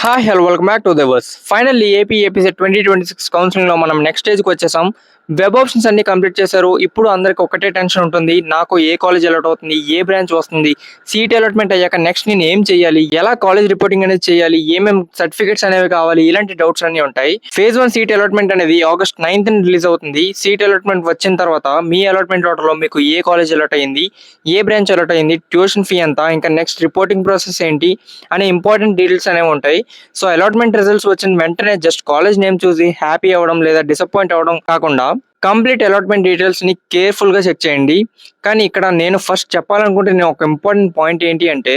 Hi hello welcome back to the verse. Finally AP APCET 2026 కౌన్సిలింగ్లో మనం next స్టేజ్కి వచ్చేసాం. వెబ్ ఆప్షన్స్ అన్ని కంప్లీట్ చేశారు. ఇప్పుడు అందరికి ఒకటే టెన్షన్ ఉంటుంది, నాకు ఏ కాలేజ్ అలాట్ అవుతుంది, ఏ బ్రాంచ్ వస్తుంది, సీట్ అలాట్మెంట్ అయ్యాక నెక్స్ట్ నేను ఏం చేయాలి, ఎలా కాలేజ్ రిపోర్టింగ్ అనేది చేయాలి, ఏమేమి సర్టిఫికేట్స్ అనేవి కావాలి, ఇలాంటి డౌట్స్ అన్ని ఉంటాయి. ఫేజ్ 1 సీట్ అలాట్మెంట్ అనేది ఆగస్ట్ 9th రిలీజ్ అవుతుంది. సీట్ అలాట్మెంట్ వచ్చిన తర్వాత మీ అలాట్మెంట్ ఆర్డర్లో మీకు ఏ కాలేజ్ అలాట్ అయింది, ఏ బ్రాంచ్ అలాట్ అయింది, ట్యూషన్ ఫీ ఎంత, ఇంకా నెక్స్ట్ రిపోర్టింగ్ ప్రాసెస్ ఏంటి అనే ఇంపార్టెంట్ డీటెయిల్స్ అనేవి ఉంటాయి. సో అలాట్మెంట్ రిజల్ట్స్ వచ్చిన వెంటనే జస్ట్ కాలేజ్ నేమ్ చూసి హ్యాపీ అవ్వడం లేదా డిసప్పాయింట్ అవ్వడం కాకుండా కంప్లీట్ అలాట్మెంట్ డీటెయిల్స్ ని కేర్ఫుల్ గా చెక్ చేయండి. కానీ ఇక్కడ నేను ఫస్ట్ చెప్పాలనుకుంటే నేను ఒక ఇంపార్టెంట్ పాయింట్ ఏంటి అంటే,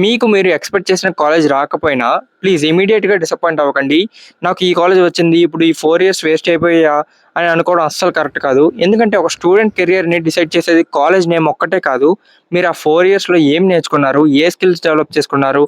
మీకు మీరు ఎక్స్పెక్ట్ చేసిన కాలేజ్ రాకపోయినా ప్లీజ్ ఇమీడియట్గా డిసప్పాయింట్ అవ్వకండి. నాకు ఈ కాలేజ్ వచ్చింది, ఇప్పుడు ఈ 4 years వేస్ట్ అయిపోయా అని అనుకోవడం అస్సలు కరెక్ట్ కాదు. ఎందుకంటే ఒక స్టూడెంట్ కెరియర్ని డిసైడ్ చేసేది కాలేజ్ నేమ్ ఒక్కటే కాదు, మీరు ఆ 4 yearsలో ఏం నేర్చుకున్నారు, ఏ స్కిల్స్ డెవలప్ చేసుకున్నారు,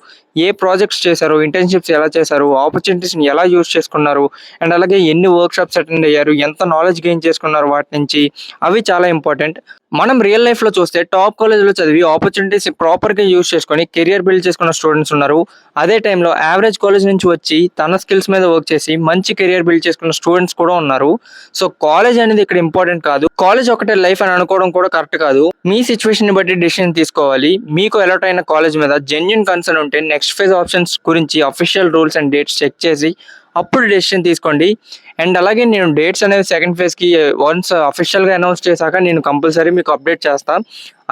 ఏ ప్రాజెక్ట్స్ చేశారు, ఇంటర్న్షిప్స్ ఎలా చేశారు, ఆపర్చునిటీస్ని ఎలా యూజ్ చేసుకున్నారు, అండ్ అలాగే ఎన్ని వర్క్షాప్స్ అటెండ్ అయ్యారు, ఎంత నాలెడ్జ్ గెయిన్ చేసుకున్నారు వాటి నుంచి, అవి చాలా ఇంపార్టెంట్. మనం రియల్ లైఫ్లో చూస్తే టాప్ కాలేజ్లో చదివి ఆపర్చునిటీస్ ప్రాపర్గా యూజ్ చేసుకొని కెరియర్ బిల్డ్ చేసుకున్న స్టూడెంట్స్ ఉన్నారు. అదే టైంలో యావరేజ్ కాలేజ్ నుంచి వచ్చి తన స్కిల్స్ మీద వర్క్ చేసి మంచి కెరియర్ బిల్డ్ చేసుకున్న స్టూడెంట్స్ కూడా ఉన్నారు. సో కాలేజ్ అనేది ఇక్కడ ఇంపార్టెంట్ కాదు, కాలేజ్ ఒకటే లైఫ్ అని అనుకోవడం కూడా కరెక్ట్ కాదు. మీ సిచ్యువేషన్ బట్టి డిసిషన్ తీసుకోవాలి. మీకు అలాట్ అయిన కాలేజ్ మీద జెన్యూన్ కన్సర్న్ ఉంటే నెక్స్ట్ ఫేజ్ ఆప్షన్స్ గురించి official rules and dates check చేసి అప్పుడు డెసిషన్ తీసుకోండి. అండ్ అలాగే నేను డేట్స్ అనేవి సెకండ్ ఫేజ్కి వన్స్ అఫీషియల్గా అనౌన్స్ చేశాక నేను కంపల్సరీ మీకు అప్డేట్ చేస్తాను.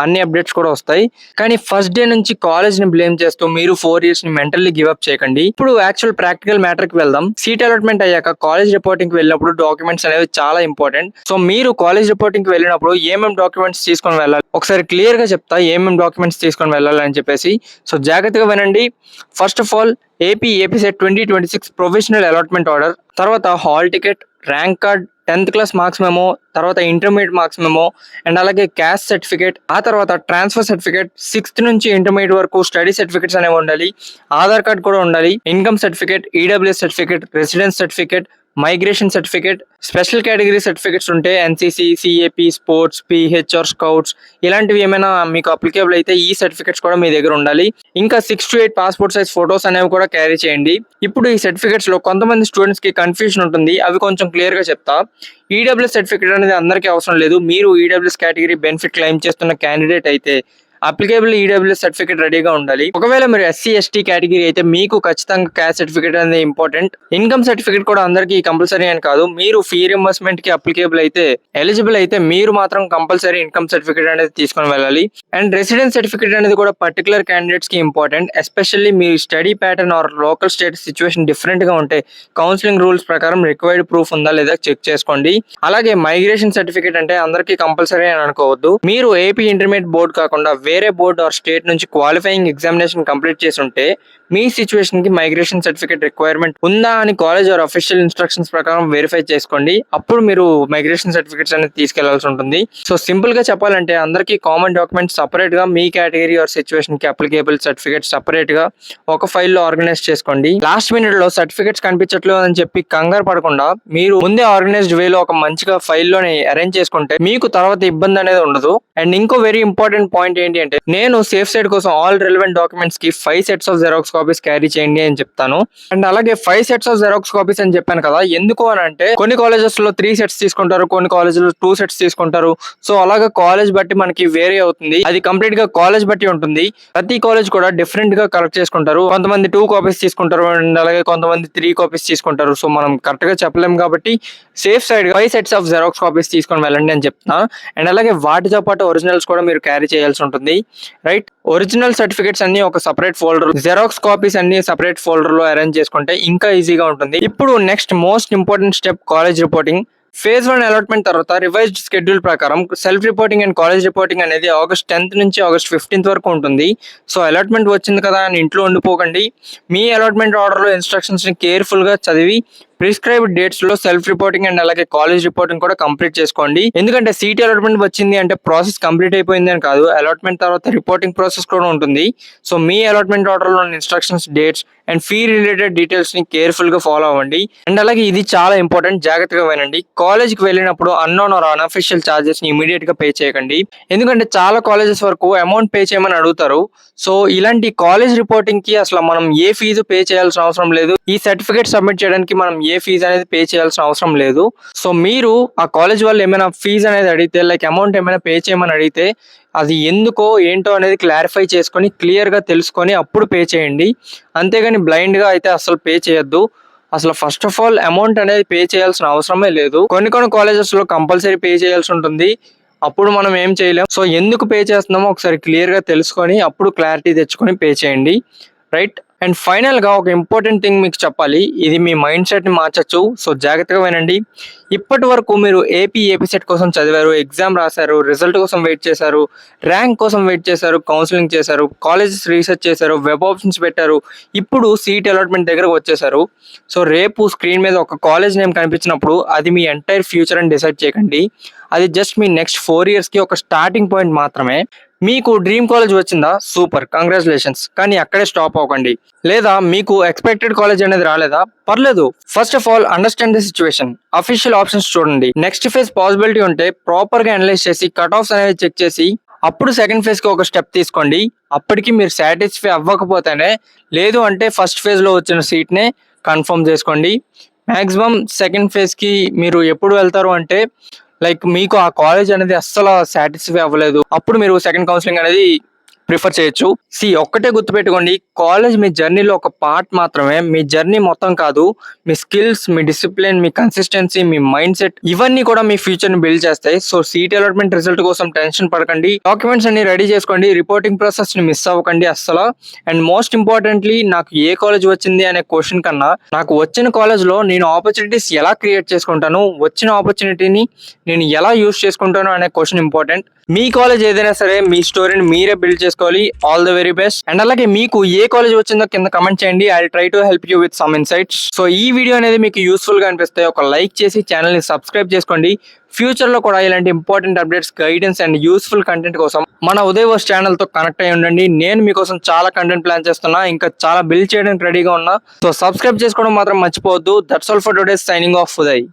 అన్ని అప్డేట్స్ కూడా వస్తాయి. కానీ ఫస్ట్ డే నుంచి కాలేజ్ని బ్లేమ్ చేస్తూ మీరు 4 yearsని మెంటల్లీ గివప్ చేయకండి. ఇప్పుడు యాక్చువల్ ప్రాక్టికల్ మ్యాటర్కి వెళ్దాం. సీట్ అలాట్మెంట్ అయ్యాక కాలేజ్ రిపోర్టింగ్కి వెళ్ళినప్పుడు డాక్యుమెంట్స్ అనేవి చాలా ఇంపార్టెంట్. సో మీరు కాలేజ్ రిపోర్టింగ్కి వెళ్ళినప్పుడు ఏమేమి డాక్యుమెంట్స్ తీసుకొని వెళ్ళాలి ఒకసారి క్లియర్గా చెప్తా, ఏమేమి డాక్యుమెంట్స్ తీసుకొని వెళ్ళాలి అని చెప్పేసి. సో జాగ్రత్తగా వినండి. First of all APSET 2026 provisional allotment order, తర్వాత hall ticket, rank card, 10th class marks memo, తర్వాత ఇంటర్మీడియట్ మార్క్స్ మెమో, అండ్ అలాగే క్యాస్ట్ సర్టిఫికేట్, ఆ తర్వాత ట్రాన్స్ఫర్ సర్టిఫికేట్, 6th నుంచి ఇంటర్మీడియట్ వరకు స్టడీ సర్టిఫికేట్స్ అనేవి ఉండాలి, ఆధార్ కార్డ్ కూడా ఉండాలి, income certificate, EWS certificate, residence certificate, migration certificate, special category certificates ఉంటే NCC, CAP, sports, PHR, scouts ఇలాంటివి ఏమైనా మీకు అప్లికేబుల్ అయితే ఈ సర్టిఫికేట్స్ కూడా మీ దగ్గర ఉండాలి. ఇంకా 6 to 8 పాస్పోర్ట్ సైజ్ ఫొటోస్ అనేవి కూడా క్యారీ చేయండి. ఇప్పుడు ఈ సర్టిఫికేట్స్ లో కొంతమంది స్టూడెంట్స్ కి కన్ఫ్యూజన్ ఉంటుంది, అవి కొంచెం క్లియర్ గా చెప్తా. ఈడబ్ల్యూఎస్ సర్టిఫికేట్ అనేది అందరికీ అవసరం లేదు. మీరు ఈడబ్ల్యూఎస్ కేటగిరీ బెనిఫిట్ క్లెయిమ్ చేస్తున్న క్యాండిడేట్ అయితే అప్లికేబుల్ ఈడబ్ల్యూఎస్ సర్టిఫికేట్ రెడీగా ఉండాలి. ఒకవేళ మీరు ఎస్సీ ఎస్టీ కేటగిరీ అయితే మీకు ఖచ్చితంగా క్యాస్ట్ సర్టిఫికేట్ అనేది ఇంపార్టెంట్. ఇన్కమ్ సర్టిఫికేట్ కూడా అందరికీ కంపల్సరీ అని కాదు. మీరు ఫీ రింబర్స్మెంట్ కి అప్లికేబుల్ అయితే, ఎలిజిబుల్ అయితే మీరు మాత్రం కంపల్సరీ ఇన్కమ్ సర్టిఫికేట్ అనేది తీసుకొని వెళ్ళాలి. అండ్ రెసిడెన్స్ సర్టిఫికేట్ అనేది కూడా పర్టికులర్ క్యాండిడేట్స్ కి ఇంపార్టెంట్. ఎస్పెషల్లీ మీ study pattern or local state situation different గా ఉంటే కౌన్సిలింగ్ రూల్స్ ప్రకారం రిక్వైర్డ్ ప్రూఫ్ ఉందా లేదా చెక్ చేసుకోండి. అలాగే మైగ్రేషన్ సర్టిఫికేట్ అంటే అందరికీ కంపల్సరీ అని అనుకోవద్దు. మీరు ఏపీ ఇంటర్మీడియట్ బోర్డు కాకుండా వేరే బోర్డు ఆర్ స్టేట్ నుంచి క్వాలిఫైయింగ్ ఎగ్జామినేషన్ కంప్లీట్ చేసి ఉంటే మీ సిచ్యువేషన్ కి మైగ్రేషన్ సర్టిఫికేట్ రిక్వైర్మెంట్ ఉందా అని కాలేజ్ ఆర్ అఫీషియల్ ఇన్స్ట్రక్షన్స్ ప్రకారం వెరిఫై చేసుకోండి. అప్పుడు మీరు మైగ్రేషన్ సర్టిఫికేట్స్ అనేది తీసుకెళ్లాల్సి ఉంటుంది. సో సింపుల్ గా చెప్పాలంటే అందరికీ కామన్ డాక్యుమెంట్స్ సపరేట్ గా మీ కేటగిరీ ఆర్ సిచ్యువేషన్ కి అప్లికేబుల్ సర్టిఫికేట్ సపరేట్ గా ఒక ఫైల్లో ఆర్గనైజ్ చేసుకోండి. లాస్ట్ మినిట్ లో సర్టిఫికేట్స్ కనిపించట్లేదు అని చెప్పి కంగారు పడకుండా మీరు ముందే ఆర్గనైజ్డ్ వేలో ఒక మంచిగా ఫైల్లోని అరేంజ్ చేసుకుంటే మీకు తర్వాత ఇబ్బంది అనేది ఉండదు. అండ్ ఇంకో వెరీ ఇంపార్టెంట్ పాయింట్ ఏంటి అంటే, నేను సేఫ్ సైడ్ కోసం ఆల్ రిలవెంట్ డాక్యుమెంట్స్ కి 5 sets of xerox copies carry చేయండి అని చెప్తాను. అండ్ అలాగే 5 sets ఆఫ్ జెరాక్స్ కాపీస్ అని చెప్పాను కదా, ఎందుకు అని అంటే కొన్ని కాలేజెస్ లో 3 sets తీసుకుంటారు, కొన్ని కాలేజెస్ 2 sets తీసుకుంటారు. సో అలాగే కాలేజ్ బట్టి మనకి వేరీ అవుతుంది. అది కంప్లీట్ గా కాలేజ్ బట్టి ఉంటుంది. ప్రతి కాలేజ్ కూడా డిఫరెంట్ గా కలెక్ట్ చేసుకుంటారు. కొంతమంది 2 copies తీసుకుంటారు, అండ్ అలాగే కొంతమంది 3 copies తీసుకుంటారు. సో మనం కరెక్ట్ గా చెప్పలేము కాబట్టి safe side 5 sets of xerox copies తీసుకొని వెళ్ళండి అని చెప్తున్నా. అండ్ అలాగే వాటితో పాటు ఒరిజినల్స్ కూడా మీరు క్యారీ చేయాల్సి ఉంటుంది. రైట్, ఒరిజినల్ సర్టిఫికేట్స్ అన్ని ఒక సపరేట్ ఫోల్డర్, జెరాక్స్ కాపీస్ అన్ని సపరేట్ ఫోల్డర్ లో అరేంజ్ చేసుకుంటే ఇంకా ఈజీగా ఉంటుంది. ఇప్పుడు next most important step college reporting. Phase 1 allotment తర్వాత రివైజ్డ్ షెడ్యూల్ ప్రకారం self reporting and college reporting అనేది ఆగస్ట్ 10th నుంచి ఆగస్ట్ 15th వరకు ఉంటుంది. సో అలాట్మెంట్ వచ్చింది కదా అని ఇంట్లో ఉండిపోకండి. మీ అలాట్మెంట్ ఆర్డర్లో ఇన్స్ట్రక్షన్స్ని కేర్ఫుల్గా చదివి ప్రిస్క్రైబ్డ్ డేట్స్ లో సెల్ఫ్ రిపోర్టింగ్ అండ్ అలాగే కాలేజ్ రిపోర్టింగ్ కూడా కంప్లీట్ చేసుకోండి. ఎందుకంటే సీట్ అలాట్మెంట్ వచ్చింది అంటే ప్రాసెస్ కంప్లీట్ అయిపోయింది అని కాదు, అలాట్మెంట్ తర్వాత రిపోర్టింగ్ ప్రాసెస్ కూడా ఉంటుంది. సో మీ అలాట్మెంట్ ఆర్డర్ లో instructions, dates and fee related details ని కేర్ఫుల్ గా ఫాలో అవ్వండి. అండ్ అలాగే ఇది చాలా ఇంపార్టెంట్, జాగ్రత్తగా వినండి. కాలేజ్ కి వెళ్ళినప్పుడు అన్నోన్ ఆర్ అన్అఫిషియల్ చార్జెస్ ని ఇమీడియట్ గా పే చేయకండి. ఎందుకంటే చాలా కాలేజెస్ వరకు అమౌంట్ పే చేయమని అడుగుతారు. సో ఇలాంటి కాలేజ్ రిపోర్టింగ్ కి అసలు మనం ఏ ఫీజు పే చేయాల్సిన అవసరం లేదు. ఈ సర్టిఫికేట్ సబ్మిట్ చేయడానికి మనం ఏ ఫీజు అనేది పే చేయాల్సిన అవసరం లేదు. సో మీరు ఆ కాలేజ్ వాళ్ళు ఏమైనా ఫీజు అనేది అడిగితే, లైక్ అమౌంట్ ఏమైనా పే చేయమని అడిగితే, అది ఎందుకో ఏంటో అనేది క్లారిఫై చేసుకొని క్లియర్ గా తెలుసుకొని అప్పుడు పే చేయండి. అంతేగాని బ్లైండ్ గా అయితే అసలు పే చేయొద్దు. అసలు ఫస్ట్ ఆఫ్ ఆల్ అమౌంట్ అనేది పే చేయాల్సిన అవసరమే లేదు. కొన్ని కాలేజెస్ లో కంపల్సరీ పే చేయాల్సి ఉంటుంది. అప్పుడు మనం ఏం చేయలేం. సో ఎందుకు పే చేస్తున్నామో ఒకసారి క్లియర్ గా తెలుసుకొని అప్పుడు క్లారిటీ తెచ్చుకొని పే చేయండి, రైట్? అండ్ ఫైనల్ గా ఒక ఇంపార్టెంట్ థింగ్ మీకు చెప్పాలి. ఇది మీ మైండ్ సెట్ ని మార్చచ్చు. సో జాగ్రత్తగా వినండి. ఇప్పటి వరకు మీరు ఏపీ సెట్ కోసం చదివారు, ఎగ్జామ్ రాశారు, రిజల్ట్ కోసం వెయిట్ చేశారు, ర్యాంక్ కోసం వెయిట్ చేశారు, కౌన్సిలింగ్ చేశారు, కాలేజెస్ రీసెర్చ్ చేశారు, వెబ్ ఆప్షన్స్ పెట్టారు, ఇప్పుడు సీట్ అలాట్మెంట్ దగ్గరకు వచ్చేసారు. సో రేపు స్క్రీన్ మీద ఒక కాలేజ్ నేమ్ కనిపించినప్పుడు అది మీ ఎంటైర్ ఫ్యూచర్ అని డిసైడ్ చేయకండి. అది జస్ట్ మీ నెక్స్ట్ 4 years కి ఒక స్టార్టింగ్ పాయింట్ మాత్రమే. మీకు డ్రీమ్ కాలేజ్ వచ్చిందా? Super, congratulations. కానీ అక్కడే స్టాప్ అవ్వకండి. లేదా మీకు ఎక్స్పెక్టెడ్ కాలేజ్ అనేది రాలేదా? పర్లేదు. First of all understand the situation. Official options చూడండి. నెక్స్ట్ ఫేజ్ పాసిబిలిటీ ఉంటే ప్రాపర్ గా అనలైజ్ చేసి కట్ ఆఫ్స్ అనేది చెక్ చేసి అప్పుడు సెకండ్ ఫేజ్ కి ఒక స్టెప్ తీసుకోండి. అప్పటికి మీరు సాటిస్ఫై అవ్వకపోతేనే, లేదు అంటే ఫస్ట్ ఫేజ్ లో వచ్చిన సీట్ నే కన్ఫర్మ్ చేసుకోండి. మాక్సిమం సెకండ్ ఫేజ్ కి మీరు ఎప్పుడు వెళ్తారు అంటే, లైక్ మీకు ఆ కాలేజ్ అనేది అస్సలు సాటిస్ఫై అవ్వలేదు, అప్పుడు మీరు సెకండ్ కౌన్సిలింగ్ అనేది ప్రిఫర్ చేయొచ్చు. ఒక్కటే గుర్తుపెట్టుకోండి, కాలేజ్ మీ జర్నీలో ఒక పార్ట్ మాత్రమే. మీ జర్నీ మొత్తం కాదు. మీ స్కిల్స్, మీ డిసిప్లిన్, మీ కన్సిస్టెన్సీ, మీ మైండ్ సెట్, ఇవన్నీ కూడా మీ ఫ్యూచర్ ని బిల్డ్ చేస్తాయి. సో సీట్ అలాట్మెంట్ రిజల్ట్ కోసం టెన్షన్ పడకండి. డాక్యుమెంట్స్ అన్ని రెడీ చేసుకోండి. రిపోర్టింగ్ ప్రాసెస్ ని మిస్ అవ్వకండి అస్సలు. అండ్ మోస్ట్ ఇంపార్టెంట్లీ, నాకు ఏ కాలేజ్ వచ్చింది అనే క్వశ్చన్ కన్నా, నాకు వచ్చిన కాలేజ్ లో నేను ఆపర్చునిటీస్ ఎలా క్రియేట్ చేసుకుంటాను, వచ్చిన ఆపర్చునిటీని నేను ఎలా యూస్ చేసుకుంటాను అనే క్వశ్చన్ ఇంపార్టెంట్. మీ కాలేజ్ ఏదైనా సరే మీ స్టోరీని మీరే బిల్డ్ చేసుకోవాలి. All the very best. And అలాగే మీకు ఏ కాలేజ్ వచ్చిందో కింద కమెంట్ చేయండి. I try to help you with some insights. So ఈ వీడియో అనేది మీకు యూస్ఫుల్ గా అనిపిస్తే ఒక లైక్ చేసి ఛానల్ ని సబ్స్క్రైబ్ చేసుకోండి. ఫ్యూచర్ లో కూడా ఇలాంటి important updates, guidance and useful content కోసం మన ఉదయవర్స్ ఛానల్ తో కనెక్ట్ అయ్యి ఉండండి. నేను మీకోసం చాలా కంటెంట్ ప్లాన్ చేస్తున్నా, ఇంకా చాలా బిల్డ్ చేయడానికి రెడీగా ఉన్నా. సో సబ్స్క్రైబ్ చేసుకోవడం మాత్రం మర్చిపోవద్దు. That's all for today. Signing off Uday.